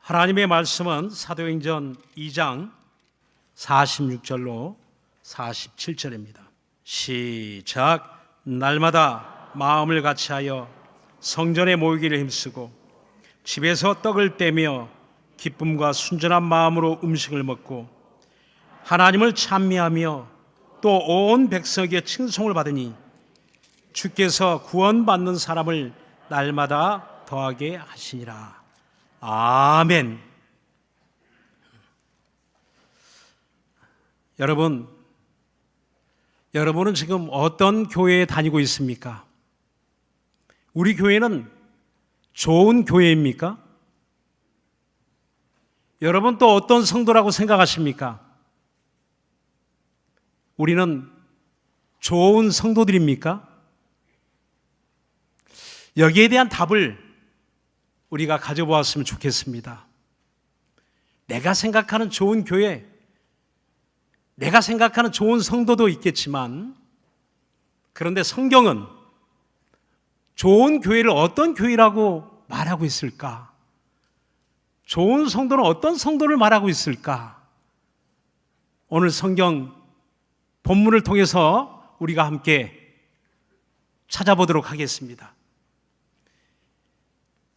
하나님의 말씀은 사도행전 2장 46절로 47절입니다. 시작. 날마다 마음을 같이하여 성전에 모이기를 힘쓰고 집에서 떡을 떼며 기쁨과 순전한 마음으로 음식을 먹고 하나님을 찬미하며 또 온 백성에게 칭송을 받으니 주께서 구원받는 사람을 날마다 더하게 하시니라. 아멘. 여러분은 지금 어떤 교회에 다니고 있습니까? 우리 교회는 좋은 교회입니까? 여러분 또 어떤 성도라고 생각하십니까? 우리는 좋은 성도들입니까? 여기에 대한 답을 우리가 가져보았으면 좋겠습니다. 내가 생각하는 좋은 교회, 내가 생각하는 좋은 성도도 있겠지만, 그런데 성경은 좋은 교회를 어떤 교회라고 말하고 있을까? 좋은 성도는 어떤 성도를 말하고 있을까? 오늘 성경 본문을 통해서 우리가 함께 찾아보도록 하겠습니다.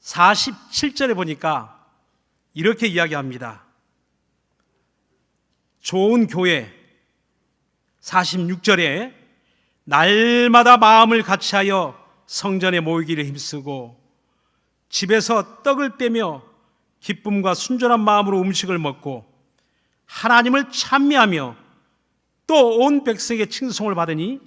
47절에 보니까 이렇게 이야기합니다. 좋은 교회. 46절에 날마다 마음을 같이하여 성전에 모이기를 힘쓰고 집에서 떡을 떼며 기쁨과 순전한 마음으로 음식을 먹고 하나님을 찬미하며 또 온 백성에게 칭송을 받으니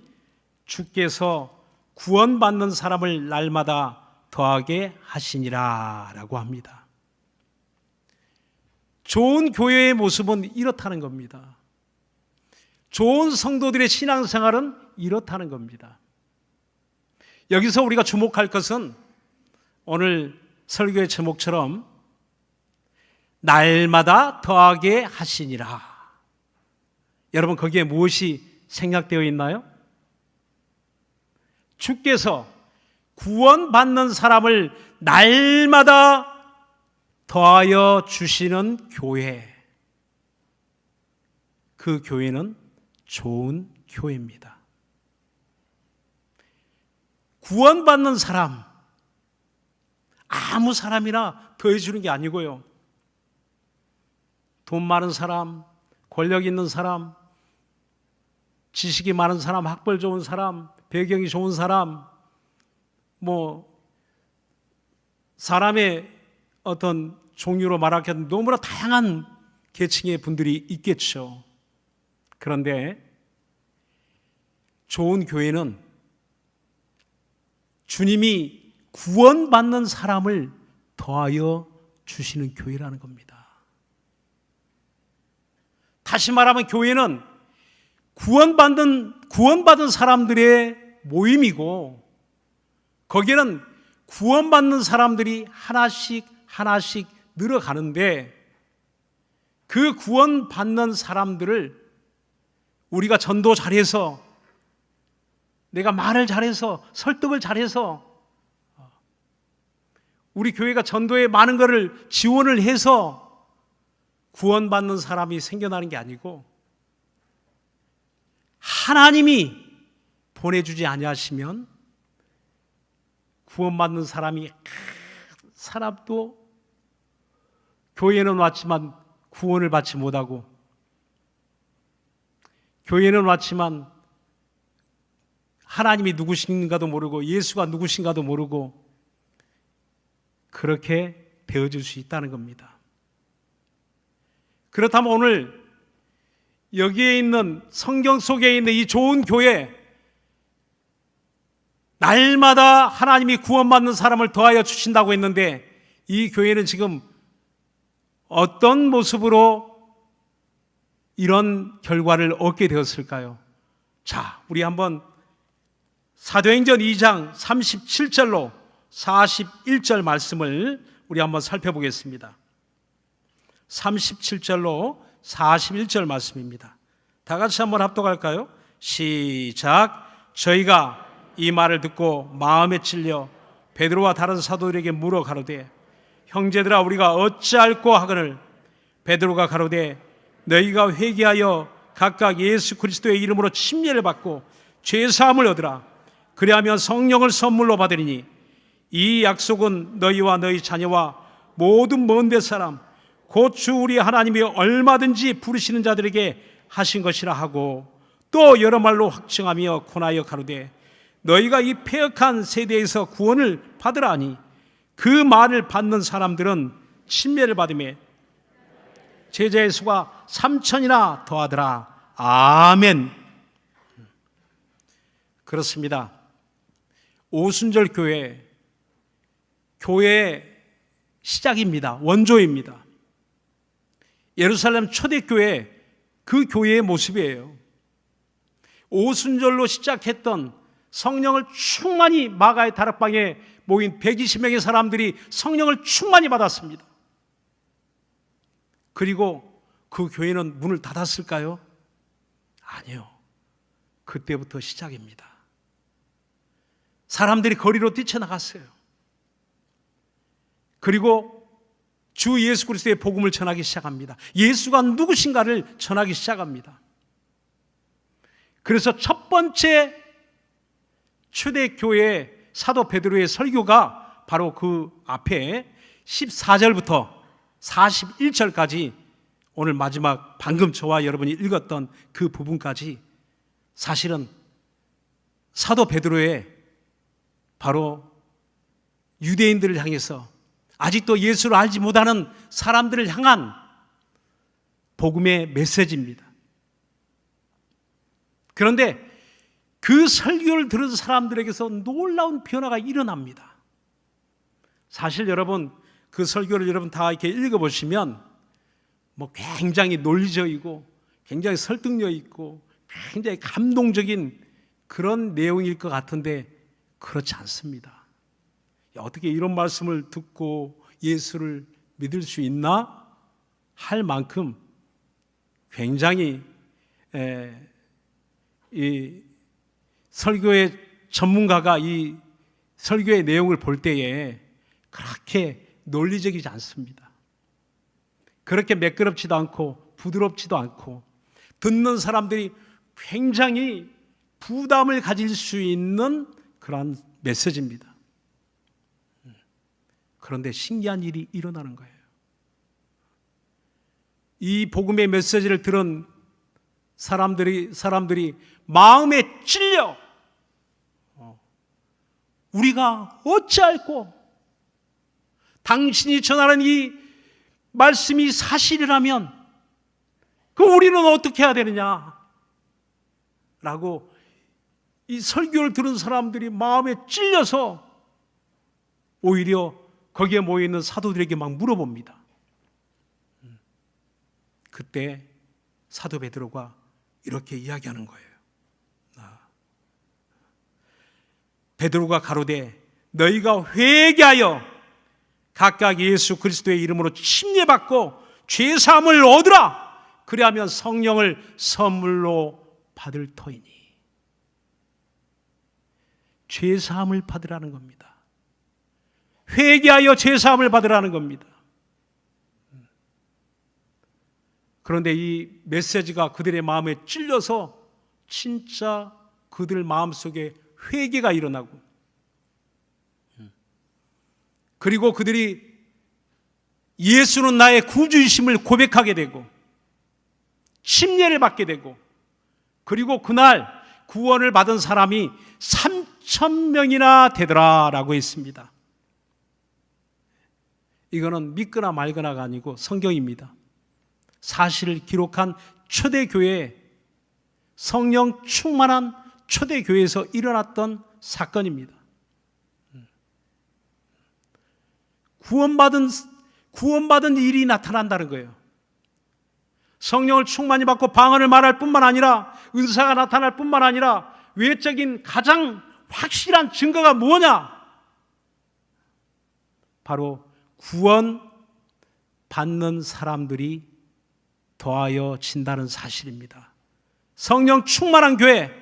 주께서 구원받는 사람을 날마다 더하게 하시니라 라고 합니다. 좋은 교회의 모습은 이렇다는 겁니다. 좋은 성도들의 신앙생활은 이렇다는 겁니다. 여기서 우리가 주목할 것은 오늘 설교의 제목처럼 날마다 더하게 하시니라. 여러분 거기에 무엇이 생략되어 있나요? 주께서 구원받는 사람을 날마다 더하여 주시는 교회. 그 교회는 좋은 교회입니다. 구원받는 사람, 아무 사람이나 더해주는 게 아니고요. 돈 많은 사람, 권력 있는 사람, 지식이 많은 사람, 학벌 좋은 사람, 배경이 좋은 사람, 사람의 어떤 종류로 말하기에는 너무나 다양한 계층의 분들이 있겠죠. 그런데 좋은 교회는 주님이 구원받는 사람을 더하여 주시는 교회라는 겁니다. 다시 말하면 교회는 구원받은 사람들의 모임이고 거기에는 구원받는 사람들이 하나씩 늘어가는데 그 구원받는 사람들을 우리가 전도 잘해서 내가 말을 잘해서 설득을 잘해서 우리 교회가 전도에 많은 것을 지원을 해서 구원받는 사람이 생겨나는 게 아니고 하나님이 보내주지 아니하시면 구원받는 사람도 교회는 왔지만 구원을 받지 못하고 교회는 왔지만 하나님이 누구신가도 모르고 예수가 누구신가도 모르고 그렇게 되어질 수 있다는 겁니다. 그렇다면 오늘 여기에 있는 성경 속에 있는 이 좋은 교회, 날마다 하나님이 구원받는 사람을 더하여 주신다고 했는데 이 교회는 지금 어떤 모습으로 이런 결과를 얻게 되었을까요? 자, 우리 한번 사도행전 2장 37절로 41절 말씀을 우리 한번 살펴보겠습니다. 37절로 41절 말씀입니다. 다 같이 한번 합독할까요? 시작. 저희가 이 말을 듣고 마음에 찔려 베드로와 다른 사도들에게 물어 가로되 형제들아 우리가 어찌할꼬 하거늘 베드로가 가로되 너희가 회개하여 각각 예수 그리스도의 이름으로 침례를 받고 죄사함을 얻으라. 그리하면 성령을 선물로 받으리니 이 약속은 너희와 너희 자녀와 모든 먼 데 사람 곧 주 우리 하나님이 얼마든지 부르시는 자들에게 하신 것이라 하고, 또 여러 말로 확증하며 권하여 가로되 너희가 이 패역한 세대에서 구원을 받으라 하니 그 말을 받는 사람들은 침례를 받으며 제자의 수가 3,000이나 더하더라. 아멘. 그렇습니다. 오순절 교회의 시작입니다. 원조입니다. 예루살렘 초대교회, 그 교회의 모습이에요. 오순절로 시작했던 성령을 충만히 마가의 다락방에 모인 120명의 사람들이 성령을 충만히 받았습니다. 그리고 그 교회는 문을 닫았을까요? 아니요. 그때부터 시작입니다. 사람들이 거리로 뛰쳐나갔어요. 그리고 주 예수 그리스도의 복음을 전하기 시작합니다. 예수가 누구신가를 전하기 시작합니다. 그래서 첫 번째 초대교회 사도 베드로의 설교가 바로 그 앞에 14절부터 41절까지, 오늘 마지막 방금 저와 여러분이 읽었던 그 부분까지 사실은 사도 베드로의 바로 유대인들을 향해서 아직도 예수를 알지 못하는 사람들을 향한 복음의 메시지입니다. 그런데 그 설교를 들은 사람들에게서 놀라운 변화가 일어납니다. 사실 여러분, 그 설교를 여러분 다 이렇게 읽어보시면 굉장히 논리적이고 굉장히 설득력 있고 굉장히 감동적인 그런 내용일 것 같은데 그렇지 않습니다. 어떻게 이런 말씀을 듣고 예수를 믿을 수 있나 할 만큼 굉장히 이 설교의 전문가가 이 설교의 내용을 볼 때에 그렇게 논리적이지 않습니다. 그렇게 매끄럽지도 않고 부드럽지도 않고 듣는 사람들이 굉장히 부담을 가질 수 있는 그런 메시지입니다. 그런데 신기한 일이 일어나는 거예요. 이 복음의 메시지를 들은 사람들이 마음에 찔려 우리가 어찌할꼬, 당신이 전하는 이 말씀이 사실이라면 그 우리는 어떻게 해야 되느냐 라고 이 설교를 들은 사람들이 마음에 찔려서 오히려 거기에 모여있는 사도들에게 막 물어봅니다. 그때 사도 베드로가 이렇게 이야기하는 거예요. 베드로가 가로되 너희가 회개하여 각각 예수 그리스도의 이름으로 침례받고 죄사함을 얻으라. 그리하면 성령을 선물로 받을 터이니. 죄사함을 받으라는 겁니다. 회개하여 죄사함을 받으라는 겁니다. 그런데 이 메시지가 그들의 마음에 찔려서 진짜 그들 마음속에 회개가 일어나고, 그리고 그들이 예수는 나의 구주이심을 고백하게 되고 침례를 받게 되고, 그리고 그날 구원을 받은 사람이 3,000명이나 되더라라고 했습니다. 이거는 믿거나 말거나가 아니고 성경입니다. 사실을 기록한 초대교회, 성령 충만한 초대교회에서 일어났던 사건입니다. 구원받은 일이 나타난다는 거예요. 성령을 충만히 받고 방언을 말할 뿐만 아니라, 은사가 나타날 뿐만 아니라, 외적인 가장 확실한 증거가 뭐냐? 바로 구원 받는 사람들이 더하여 진다는 사실입니다. 성령 충만한 교회,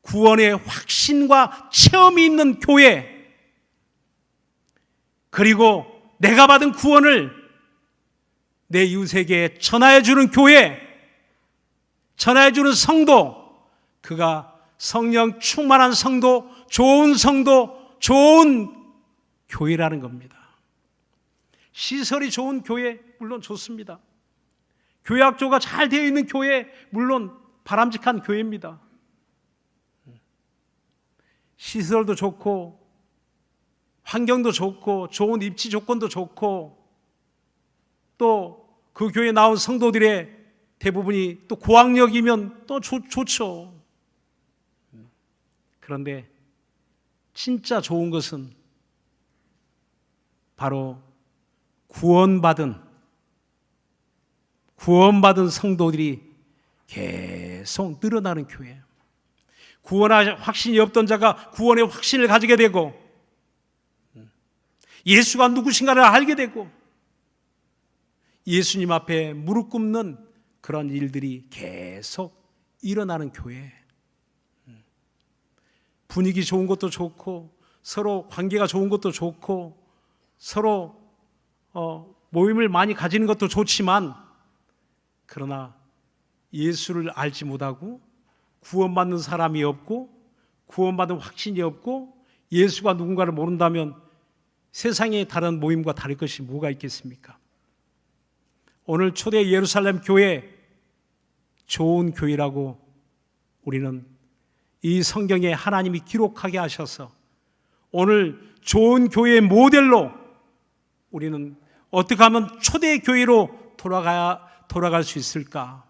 구원의 확신과 체험이 있는 교회, 그리고 내가 받은 구원을 내 이웃에게 전하여 주는 교회, 전하여 주는 성도, 그가 성령 충만한 성도, 좋은 교회라는 겁니다. 시설이 좋은 교회 물론 좋습니다. 교회 학조가 잘 되어 있는 교회 물론 바람직한 교회입니다. 시설도 좋고 환경도 좋고 좋은 입지 조건도 좋고 또 그 교회에 나온 성도들의 대부분이 또 고학력이면 또 좋죠. 그런데 진짜 좋은 것은 바로 구원받은 성도들이 계속 늘어나는 교회. 구원의 확신이 없던 자가 구원의 확신을 가지게 되고 예수가 누구신가를 알게 되고 예수님 앞에 무릎 꿇는 그런 일들이 계속 일어나는 교회. 분위기 좋은 것도 좋고 서로 관계가 좋은 것도 좋고 서로 모임을 많이 가지는 것도 좋지만 그러나 예수를 알지 못하고 구원받는 사람이 없고 구원받은 확신이 없고 예수가 누군가를 모른다면 세상의 다른 모임과 다를 것이 뭐가 있겠습니까? 오늘 초대 예루살렘 교회 좋은 교회라고 우리는 이 성경에 하나님이 기록하게 하셔서 오늘 좋은 교회의 모델로 우리는 어떻게 하면 초대 교회로 돌아갈 수 있을까?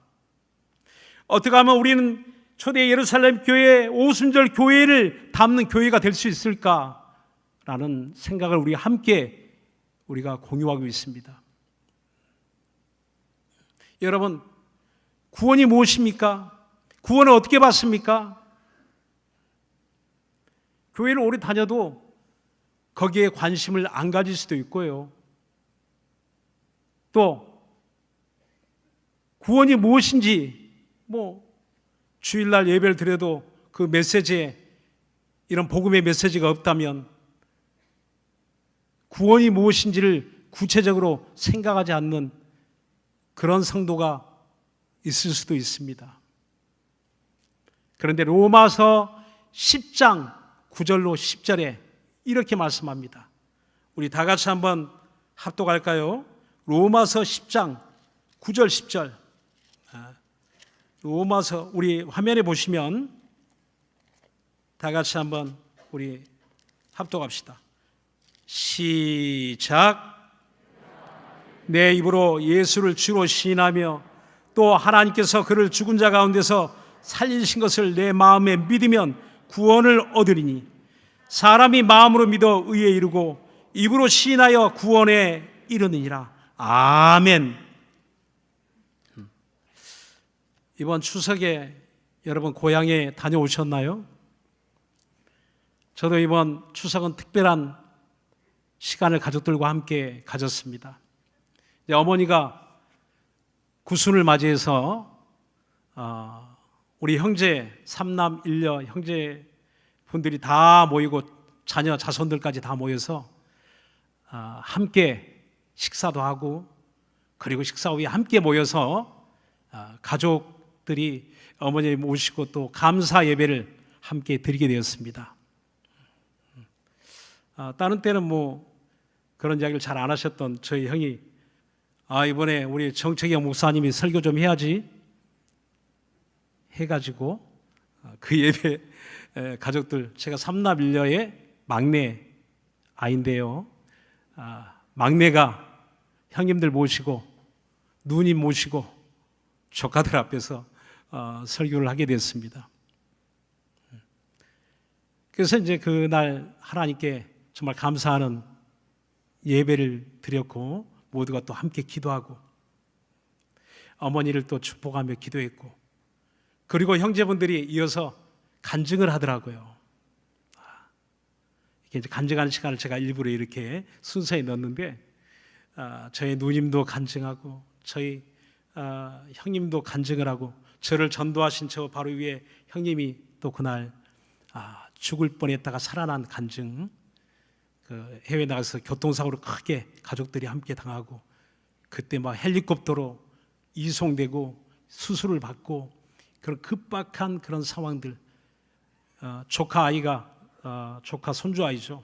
어떻게 하면 우리는 초대 예루살렘 교회 오순절 교회를 담는 교회가 될 수 있을까라는 생각을 우리가 공유하고 있습니다. 여러분, 구원이 무엇입니까? 구원을 어떻게 받습니까? 교회를 오래 다녀도 거기에 관심을 안 가질 수도 있고요. 또 구원이 무엇인지 주일날 예배를 드려도 그 메시지에 이런 복음의 메시지가 없다면 구원이 무엇인지를 구체적으로 생각하지 않는 그런 성도가 있을 수도 있습니다. 그런데 로마서 10장 9절로 10절에 이렇게 말씀합니다. 우리 다 같이 한번 합독할까요? 로마서 10장 9절 10절. 로마서 우리 화면에 보시면 다 같이 한번 우리 합독합시다. 시작. 내 입으로 예수를 주로 시인하며 또 하나님께서 그를 죽은 자 가운데서 살리신 것을 내 마음에 믿으면 구원을 얻으리니 사람이 마음으로 믿어 의에 이르고 입으로 시인하여 구원에 이르느니라. 아멘. 이번 추석에 여러분 고향에 다녀오셨나요? 저도 이번 추석은 특별한 시간을 가족들과 함께 가졌습니다. 어머니가 구순을 맞이해서 우리 형제 3남 1녀 형제분들이 다 모이고 자녀 자손들까지 다 모여서 함께 식사도 하고 그리고 식사 후에 함께 모여서 가족들이 어머니 모시고 또 감사 예배를 함께 드리게 되었습니다. 다른 때는 그런 이야기를 잘 안 하셨던 저희 형이 이번에 우리 정책영 목사님이 설교 좀 해야지 해가지고 그 예배 가족들, 제가 삼남일녀의 막내 아인데요, 막내가 형님들 모시고 누님 모시고 조카들 앞에서 설교를 하게 됐습니다. 그래서 이제 그날 하나님께 정말 감사하는 예배를 드렸고 모두가 또 함께 기도하고 어머니를 또 축복하며 기도했고 그리고 형제분들이 이어서 간증을 하더라고요. 이렇게 이제 간증하는 시간을 제가 일부러 이렇게 순서에 넣었는데 저희 누님도 간증하고 저희 형님도 간증을 하고 저를 전도하신 저 바로 위에 형님이 또 그날 죽을 뻔했다가 살아난 간증, 그 해외 나가서 교통사고로 크게 가족들이 함께 당하고 그때 막 헬리콥터로 이송되고 수술을 받고 그런 급박한 그런 상황들. 조카 아이가 조카 손주 아이죠.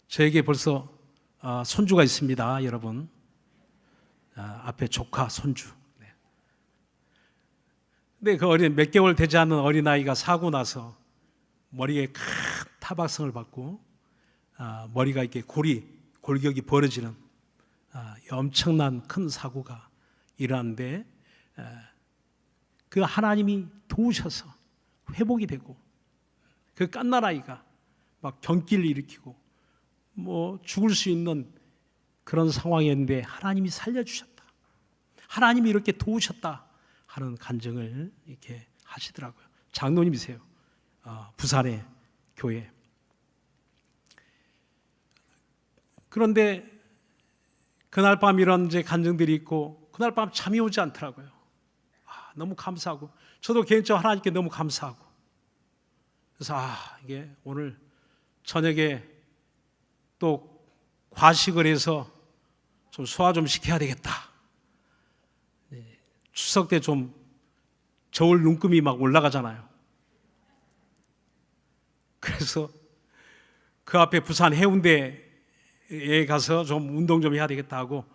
저에게 벌써 손주가 있습니다, 여러분. 앞에 조카 손주. 근데 그 어린 몇 개월 되지 않은 어린 아이가 사고 나서 머리에 큰 타박상을 받고 머리가 이렇게 골격이 벌어지는 엄청난 큰 사고가 일어났는데 그 하나님이 도우셔서 회복이 되고 그 갓난아이가 막 경기를 일으키고 뭐 죽을 수 있는 그런 상황이었는데 하나님이 살려주셨다. 하나님이 이렇게 도우셨다 하는 간증을 이렇게 하시더라고요. 장로님이세요. 부산의 교회. 그런데 그날 밤 이런 이제 간증들이 있고 그날 밤 잠이 오지 않더라고요. 너무 감사하고 저도 개인적으로 하나님께 너무 감사하고 그래서 이게 오늘 저녁에 또 과식을 해서 좀 소화 좀 시켜야 되겠다. 추석 때 좀 저울 눈금이 막 올라가잖아요. 그래서 그 앞에 부산 해운대에 가서 좀 운동 좀 해야 되겠다 하고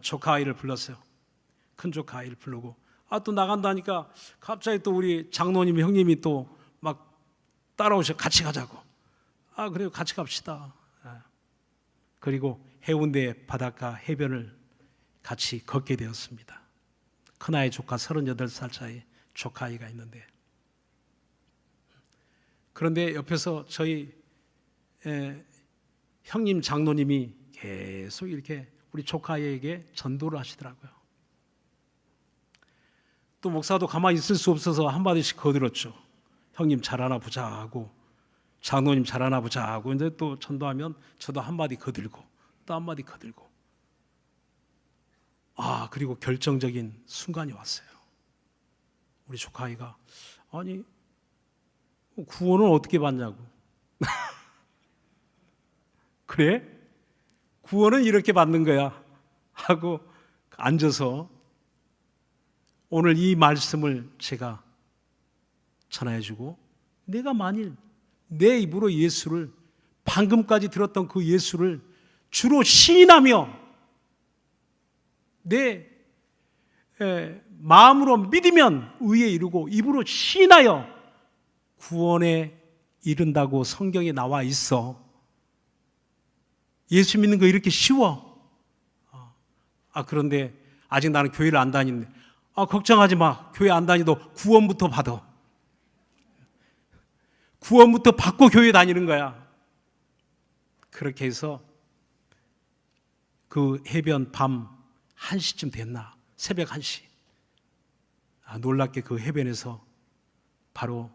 조카 아이를 불렀어요. 큰 조카 아이를 부르고 또 나간다니까 갑자기 또 우리 장로님 형님이 또 막 따라오셔. 같이 가자고. 그래요, 같이 갑시다. 그리고 해운대 바닷가 해변을 같이 걷게 되었습니다. 큰아이 조카 38살 차이 조카 아이가 있는데 그런데 옆에서 저희 형님 장로님이 계속 이렇게 우리 조카 아이에게 전도를 하시더라고요. 또 목사도 가만히 있을 수 없어서 한마디씩 거들었죠. 형님 잘하나 보자 하고 장로님 잘하나 보자 하고 이제 또 전도하면 저도 한마디 거들고 또 한마디 거들고 그리고 결정적인 순간이 왔어요. 우리 조카 아이가 아니 구원은 어떻게 받냐고. 그래? 구원은 이렇게 받는 거야 하고 앉아서 오늘 이 말씀을 제가 전해주고 내가 만일 내 입으로 예수를 방금까지 들었던 그 예수를 주로 시인하며 내 마음으로 믿으면 의에 이르고 입으로 시인하여 구원에 이른다고 성경에 나와 있어. 예수 믿는 거 이렇게 쉬워. 그런데 아직 나는 교회를 안 다니는데 걱정하지 마. 교회 안 다니도 구원부터 받아. 구원부터 받고 교회 다니는 거야. 그렇게 해서 그 해변 밤 1시쯤 됐나? 새벽 1시. 놀랍게 그 해변에서 바로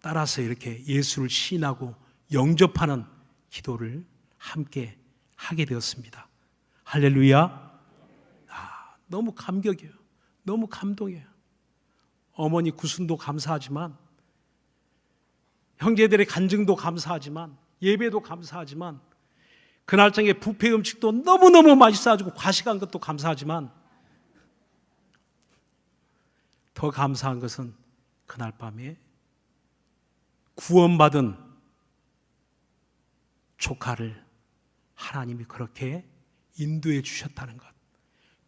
따라서 이렇게 예수를 시인하고 영접하는 기도를 함께 하게 되었습니다. 할렐루야. 너무 감격이에요. 너무 감동이에요. 어머니 구순도 감사하지만 형제들의 간증도 감사하지만 예배도 감사하지만 그날 저녁에 뷔페 음식도 너무너무 맛있어가지고 과식한 것도 감사하지만 더 감사한 것은 그날 밤에 구원받은 조카를 하나님이 그렇게 인도해 주셨다는 것.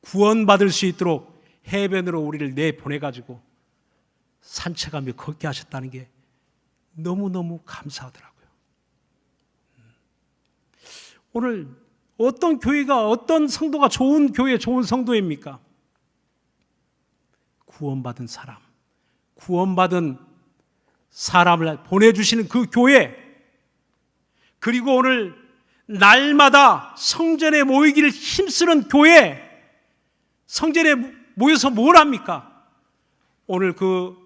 구원받을 수 있도록 해변으로 우리를 내보내가지고 산책하며 걷게 하셨다는 게 너무너무 감사하더라고요. 오늘 어떤 교회가 어떤 성도가 좋은 교회, 좋은 성도입니까? 구원받은 사람, 구원받은 사람을 보내주시는 그 교회, 그리고 오늘 날마다 성전에 모이기를 힘쓰는 교회, 성전에 모여서 뭘 합니까? 오늘 그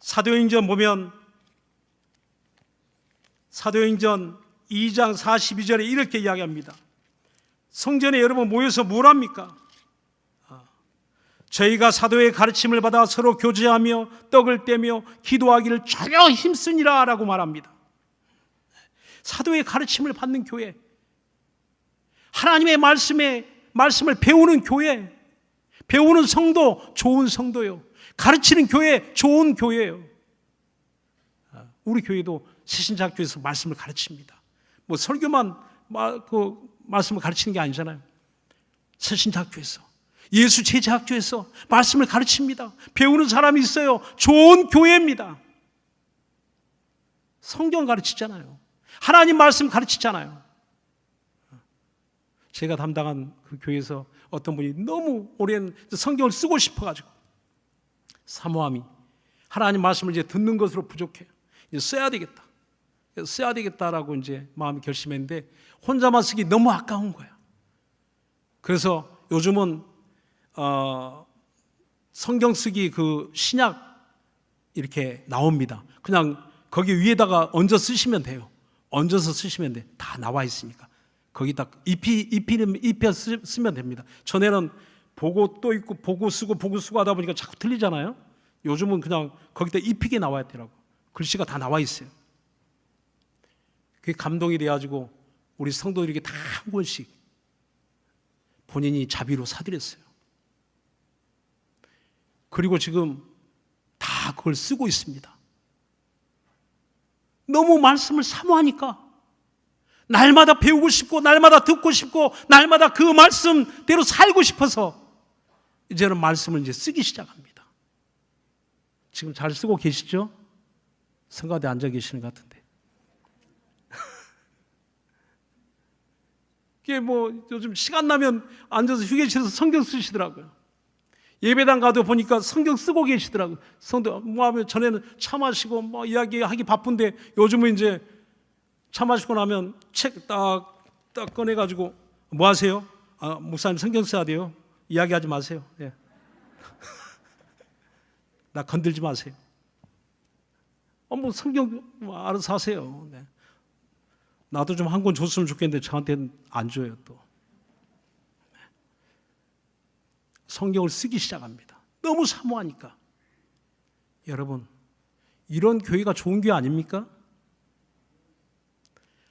사도행전 보면 사도행전 2장 42절에 이렇게 이야기합니다. 성전에 여러분 모여서 뭘 합니까? 저희가 사도의 가르침을 받아 서로 교제하며 떡을 떼며 기도하기를 전혀 힘쓰니라 라고 말합니다. 사도의 가르침을 받는 교회, 하나님의 말씀을 배우는 교회, 배우는 성도, 좋은 성도요. 가르치는 교회, 좋은 교회예요. 우리 교회도 새신자학교에서 말씀을 가르칩니다. 뭐 설교만 말씀을 가르치는 게 아니잖아요. 새신자학교에서, 예수 제자학교에서 말씀을 가르칩니다. 배우는 사람이 있어요. 좋은 교회입니다. 성경 가르치잖아요. 하나님 말씀 가르치잖아요. 제가 담당한 그 교회에서 어떤 분이 너무 오랜 성경을 쓰고 싶어가지고 사모함이, 하나님 말씀을 이제 듣는 것으로 부족해요. 이제 써야 되겠다라고 이제 마음이 결심했는데 혼자만 쓰기 너무 아까운 거야. 그래서 요즘은 성경 쓰기 그 신약 이렇게 나옵니다. 그냥 거기 위에다가 얹어 쓰시면 돼요. 얹어서 쓰시면 돼. 다 나와 있으니까. 거기다 입혀 쓰면 됩니다. 전에는 보고 또 있고 보고 쓰고 하다 보니까 자꾸 틀리잖아요. 요즘은 그냥 거기다 입히게 나와야 되라고. 글씨가 다 나와 있어요. 그게 감동이 돼가지고 우리 성도들에게 다 한 권씩 본인이 자비로 사드렸어요. 그리고 지금 다 그걸 쓰고 있습니다. 너무 말씀을 사모하니까 날마다 배우고 싶고 날마다 듣고 싶고 날마다 그 말씀대로 살고 싶어서 이제는 말씀을 이제 쓰기 시작합니다. 지금 잘 쓰고 계시죠? 성가대 앉아 계시는 것 같은데. 이게 뭐 요즘 시간 나면 앉아서 휴게실에서 성경 쓰시더라고요. 예배당 가도 보니까 성경 쓰고 계시더라고요. 성도 뭐 하면 전에는 차 마시고 뭐 이야기하기 바쁜데 요즘은 이제 차 마시고 나면 책 딱 꺼내가지고 뭐 하세요? 목사님 성경 써야 돼요. 이야기하지 마세요. 예. 나 건들지 마세요. 뭐 성경 알아서 하세요. 네. 나도 좀 한 권 줬으면 좋겠는데 저한테는 안 줘요 또. 성경을 쓰기 시작합니다. 너무 사모하니까. 여러분, 이런 교회가 좋은 교회 아닙니까?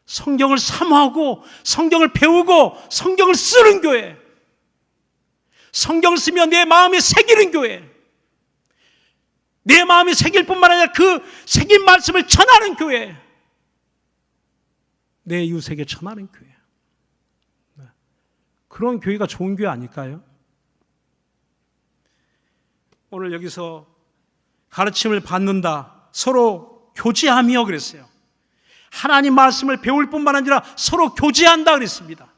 성경을 사모하고 성경을 배우고 성경을 쓰는 교회, 성경을 쓰며 내 마음에 새기는 교회, 내 마음에 새길 뿐만 아니라 그 새긴 말씀을 전하는 교회, 내 이웃에게 전하는 교회. 그런 교회가 좋은 교회 아닐까요? 오늘 여기서 가르침을 받는다, 서로 교제하며 그랬어요. 하나님 말씀을 배울 뿐만 아니라 서로 교제한다 그랬습니다.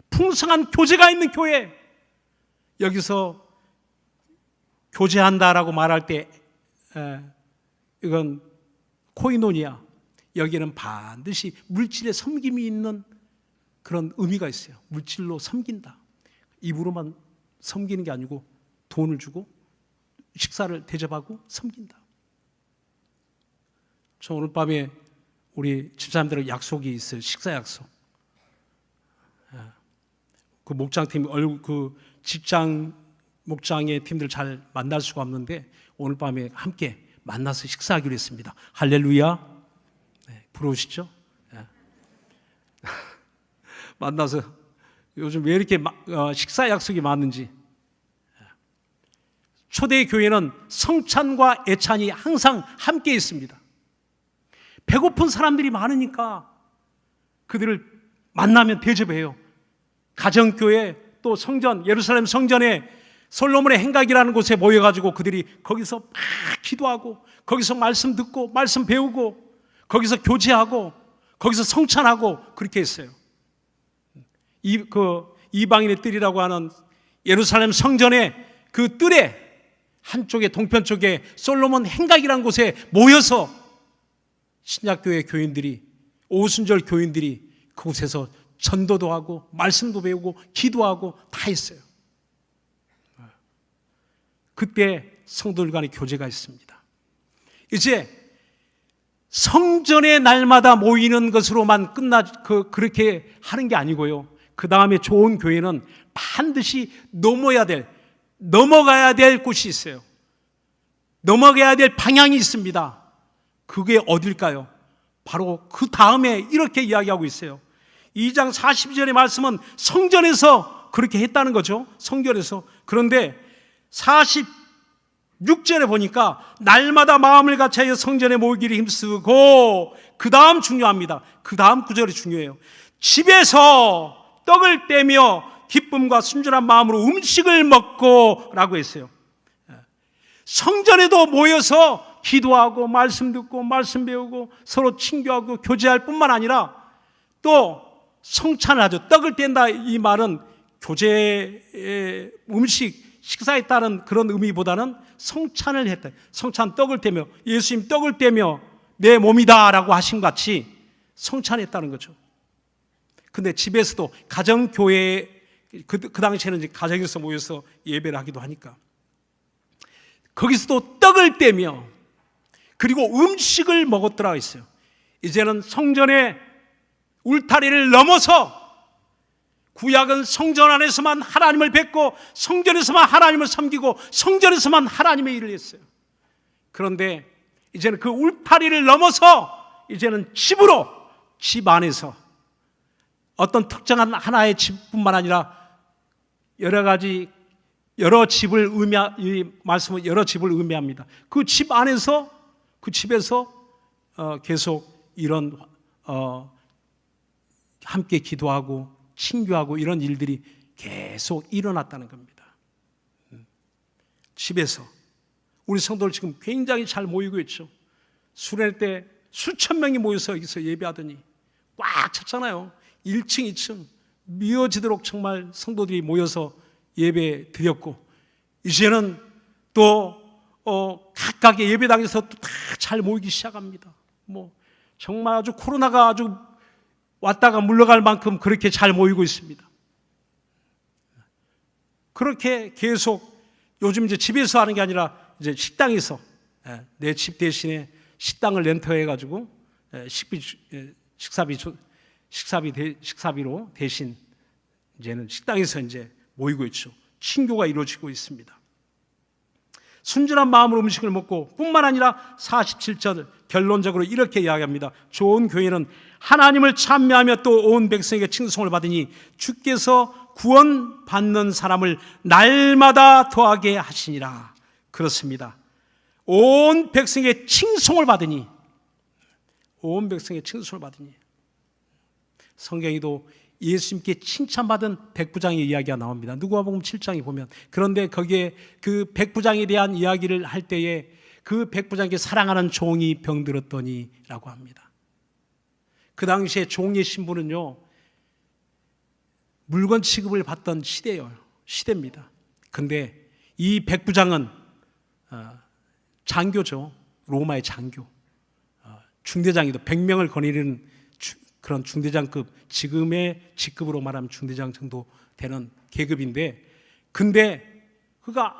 풍성한 교제가 있는 교회. 여기서 교제한다라고 말할 때 이건 코이노니아, 여기는 반드시 물질의 섬김이 있는 그런 의미가 있어요. 물질로 섬긴다. 입으로만 섬기는 게 아니고 돈을 주고 식사를 대접하고 섬긴다. 저 오늘 밤에 우리 집사님들은 약속이 있어요. 식사 약속. 그 목장팀, 그 직장 목장의 팀들 잘 만날 수가 없는데 오늘 밤에 함께 만나서 식사하기로 했습니다. 할렐루야. 네, 부러우시죠? 네. 만나서 요즘 왜 이렇게 식사 약속이 많은지. 초대 교회는 성찬과 애찬이 항상 함께 있습니다. 배고픈 사람들이 많으니까 그들을 만나면 대접해요. 가정교회 또 성전, 예루살렘 성전에 솔로몬의 행각이라는 곳에 모여가지고 그들이 거기서 막 기도하고 거기서 말씀 듣고 말씀 배우고 거기서 교제하고 거기서 성찬하고 그렇게 했어요. 이방인의 뜰이라고 하는 예루살렘 성전의 그 뜰에 한쪽에 동편 쪽에 솔로몬 행각이라는 곳에 모여서 신약교회 교인들이, 오순절 교인들이 그곳에서 전도도 하고 말씀도 배우고 기도하고 다 했어요. 그때 성도들 간의 교제가 있습니다. 이제 성전의 날마다 모이는 것으로만 그렇게 하는 게 아니고요. 그 다음에 좋은 교회는 반드시 넘어가야 될 곳이 있어요. 넘어가야 될 방향이 있습니다. 그게 어딜까요? 바로 그 다음에 이렇게 이야기하고 있어요. 2장 42절의 말씀은 성전에서 그렇게 했다는 거죠. 성전에서. 그런데 46절에 보니까 날마다 마음을 같이하여 성전에 모이기를 힘쓰고, 그 다음 중요합니다. 그 다음 구절이 중요해요. 집에서 떡을 떼며 기쁨과 순전한 마음으로 음식을 먹고 라고 했어요. 성전에도 모여서 기도하고 말씀 듣고 말씀 배우고 서로 친교하고 교제할 뿐만 아니라 또 성찬을 하죠. 떡을 뗀다 이 말은 교제 음식 식사에 따른 그런 의미보다는 성찬을 했다. 성찬 떡을 떼며, 예수님 떡을 떼며 내 몸이다 라고 하신 같이 성찬했다는 거죠. 근데 집에서도 가정교회, 그 당시에는 이제 가정에서 모여서 예배를 하기도 하니까 거기서도 떡을 떼며 그리고 음식을 먹었더라 했어요. 이제는 성전의 울타리를 넘어서, 구약은 성전 안에서만 하나님을 뵙고 성전에서만 하나님을 섬기고 성전에서만 하나님의 일을 했어요. 그런데 이제는 그 울타리를 넘어서 이제는 집으로, 집 안에서 어떤 특정한 하나의 집뿐만 아니라 여러 집을 이 말씀은 여러 집을 의미합니다. 그 집 안에서, 그 집에서 계속 이런 함께 기도하고 친교하고 이런 일들이 계속 일어났다는 겁니다. 집에서 우리 성도들 지금 굉장히 잘 모이고 있죠. 수련회 때 수천 명이 모여서 여기서 예배하더니 꽉 찼잖아요. 1층, 2층 미어지도록 정말 성도들이 모여서 예배 드렸고, 이제는 또 각각의 예배당에서 또 다 잘 모이기 시작합니다. 정말 아주 코로나가 아주 왔다가 물러갈 만큼 그렇게 잘 모이고 있습니다. 그렇게 계속 요즘 이제 집에서 하는 게 아니라 이제 식당에서, 내 집 대신에 식당을 렌터해가지고 식사비로 대신 이제는 식당에서 이제 모이고 있죠. 친교가 이루어지고 있습니다. 순전한 마음으로 음식을 먹고 뿐만 아니라 47절 결론적으로 이렇게 이야기합니다. 좋은 교회는 하나님을 찬미하며 또 온 백성에게 칭송을 받으니 주께서 구원받는 사람을 날마다 더하게 하시니라. 그렇습니다. 온 백성에게 칭송을 받으니, 온 백성에게 칭송을 받으니. 성경에도 예수님께 칭찬받은 백부장의 이야기가 나옵니다. 누가복음 7장에 보면. 그런데 거기에 그 백부장에 대한 이야기를 할 때에 그 백부장에게 사랑하는 종이 병들었더니 라고 합니다. 그 당시에 종의 신분은요, 물건 취급을 받던 시대입니다. 근데 이 백부장은 장교죠. 로마의 장교. 중대장이도 100명을 거느리는 그런 중대장급, 지금의 직급으로 말하면 중대장 정도 되는 계급인데, 근데 그가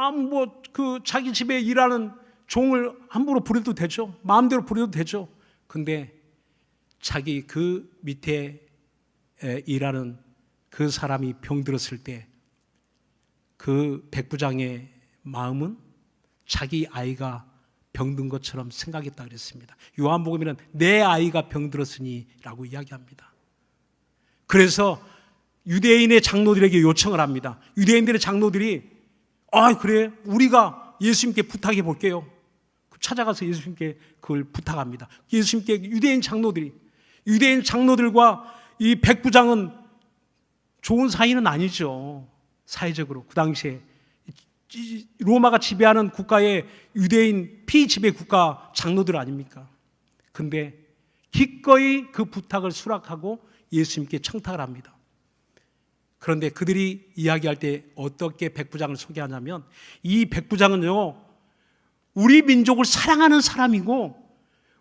자기 집에 일하는 종을 함부로 부려도 되죠. 마음대로 부려도 되죠. 근데 자기 그 밑에 일하는 그 사람이 병들었을 때 그 백부장의 마음은 자기 아이가 병든 것처럼 생각했다 그랬습니다. 요한복음에는 내 아이가 병들었으니 라고 이야기합니다. 그래서 유대인의 장로들에게 요청을 합니다. 유대인들의 장로들이 그래, 우리가 예수님께 부탁해 볼게요. 찾아가서 예수님께 그걸 부탁합니다. 예수님께 유대인 장로들과 이 백부장은 좋은 사이는 아니죠. 사회적으로 그 당시에 로마가 지배하는 국가의 유대인 피지배 국가 장로들 아닙니까? 근데 기꺼이 그 부탁을 수락하고 예수님께 청탁을 합니다. 그런데 그들이 이야기할 때 어떻게 백부장을 소개하냐면, 이 백부장은요, 우리 민족을 사랑하는 사람이고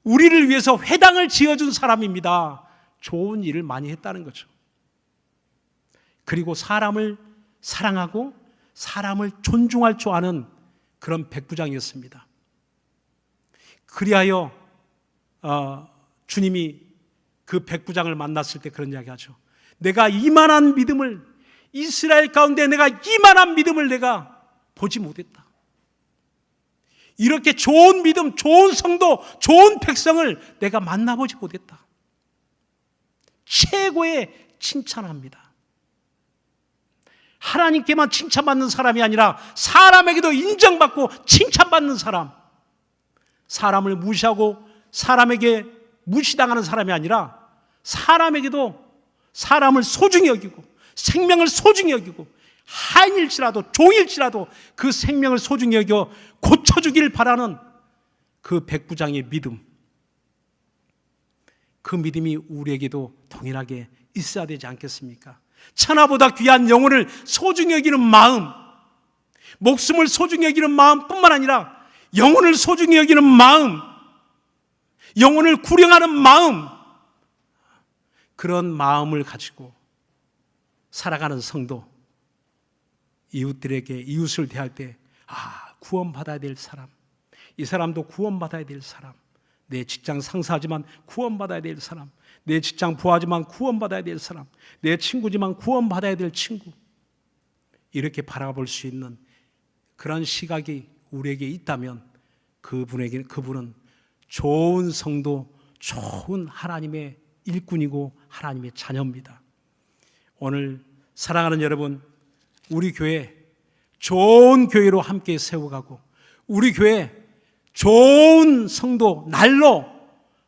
우리를 위해서 회당을 지어준 사람입니다. 좋은 일을 많이 했다는 거죠. 그리고 사람을 사랑하고 사람을 존중할 줄 아는 그런 백부장이었습니다. 그리하여 주님이 그 백부장을 만났을 때 그런 이야기 하죠. 내가 이만한 믿음을, 이스라엘 가운데 내가 이만한 믿음을 내가 보지 못했다. 이렇게 좋은 믿음, 좋은 성도, 좋은 백성을 내가 만나보지 못했다. 최고의 칭찬합니다. 하나님께만 칭찬받는 사람이 아니라 사람에게도 인정받고 칭찬받는 사람, 사람을 무시하고 사람에게 무시당하는 사람이 아니라 사람에게도 사람을 소중히 여기고 생명을 소중히 여기고 하인일지라도 종일지라도 그 생명을 소중히 여겨 고쳐주길 바라는 그 백부장의 믿음, 그 믿음이 우리에게도 동일하게 있어야 되지 않겠습니까? 천하보다 귀한 영혼을 소중히 여기는 마음, 목숨을 소중히 여기는 마음뿐만 아니라 영혼을 소중히 여기는 마음, 영혼을 구령하는 마음, 그런 마음을 가지고 살아가는 성도, 이웃들에게 이웃을 대할 때 구원받아야 될 사람, 이 사람도 구원받아야 될 사람, 내 직장 상사지만 구원받아야 될 사람, 내 직장 부하지만 구원받아야 될 사람, 내 친구지만 구원받아야 될 친구, 이렇게 바라볼 수 있는 그런 시각이 우리에게 있다면 그분은 좋은 성도, 좋은 하나님의 일꾼이고 하나님의 자녀입니다. 오늘 사랑하는 여러분, 우리 교회 좋은 교회로 함께 세워가고 우리 교회 좋은 성도, 날로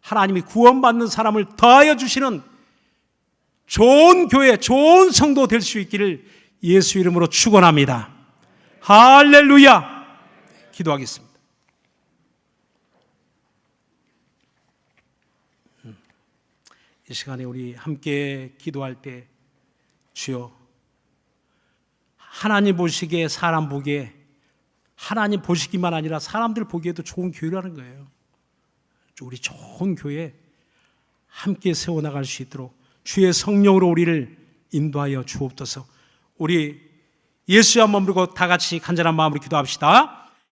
하나님이 구원받는 사람을 더하여 주시는 좋은 교회, 좋은 성도 될 수 있기를 예수 이름으로 축원합니다. 할렐루야. 기도하겠습니다. 이 시간에 우리 함께 기도할 때 주여, 하나님 보시기에, 사람 보기에, 하나님 보시기만 아니라 사람들 보기에도 좋은 교회라는 거예요. 우리 좋은 교회 함께 세워나갈 수 있도록 주의 성령으로 우리를 인도하여 주옵소서. 우리 예수 한번 부르고 다 같이 간절한 마음으로 기도합시다.